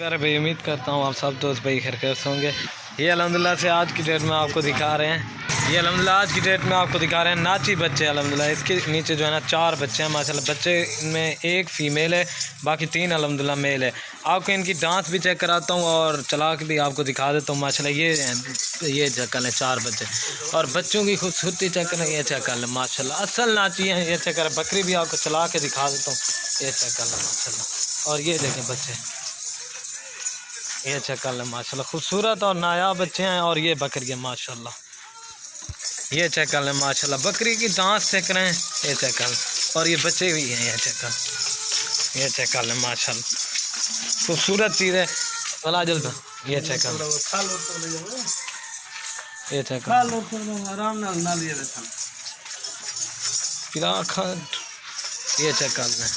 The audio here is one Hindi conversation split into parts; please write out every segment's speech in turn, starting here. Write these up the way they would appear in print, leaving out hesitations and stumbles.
प्यारे भाई, उम्मीद करता हूँ आप सब दोस्त भाई खैरियत से होंगे। ये अल्हम्दुलिल्लाह से आज की डेट में आपको दिखा रहे हैं नाची बच्चे। अल्हम्दुलिल्लाह इसके नीचे जो है ना 4 बच्चे हैं माशाल्लाह। बच्चे में एक फ़ीमेल है, बाकी 3 अल्हम्दुलिल्लाह मेल है। आपको इनकी डांस भी चेक कराता हूँ और चला के भी आपको दिखा देता हूँ माशाल्लाह। ये चेक कर लें 4 बच्चे, और बच्चों की खूबसूरती चेक करें, ये चेक कर लें माशाल्लाह। असल नाची है, ये चेक करें। बकरी भी आपको चला के दिखा देता हूँ, ये चेक कर लें माशाल्लाह। और ये देखें बच्चे, ये चेक कर लें माशाल्लाह। खूबसूरत और नायाब बच्चे हैं। और ये बकरी है माशाल्लाह, ये चेक कर लें माशाल्लाह। बकरी की डांस चेक करें, ये चेक कर लें। और ये बच्चे भी हैं, ये चेक कर लें माशाल्लाह। खूबसूरत चीज़ है। भला जल्द ये चेक कर लें, ये चेक कर ये चेक कर लें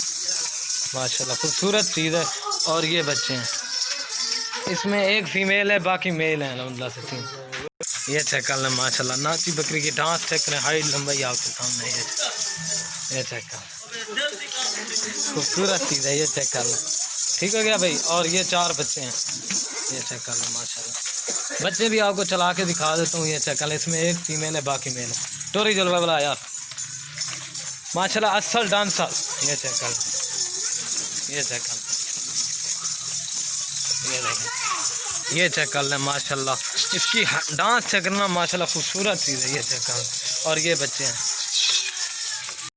माशाल्लाह। खूबसूरत चीज़ है। और ये बच्चे हैं, इसमें एक फ़ीमेल है, बाकी मेल हैं अल्हम्दुलिल्लाह से 3। ये चेक कर लें माशाल्लाह। नाची बकरी की डांस चेक करें, हाइट लंबाई आपके सामने। ये चेक कर, खूबसूरत चीज़ है, ये चेक कर लें। ठीक हो गया भाई। और ये 4 बच्चे हैं, ये चेक कर लें माशाल्लाह। बच्चे भी आपको चला के दिखा देता हूँ, ये चेक कर लें। इसमें एक फ़ीमेल है, बाकी मेल है। टोरी जलवा वाला यार माशाल्लाह, असल डांसर। ये चेक कर लें, ये चेक कर, ये देखें, ये चेक कर लें माशाल्लाह। इसकी डांस चेक करना माशाल्लाह, खूबसूरत चीज़ है, ये चेक कर। और ये बच्चे हैं,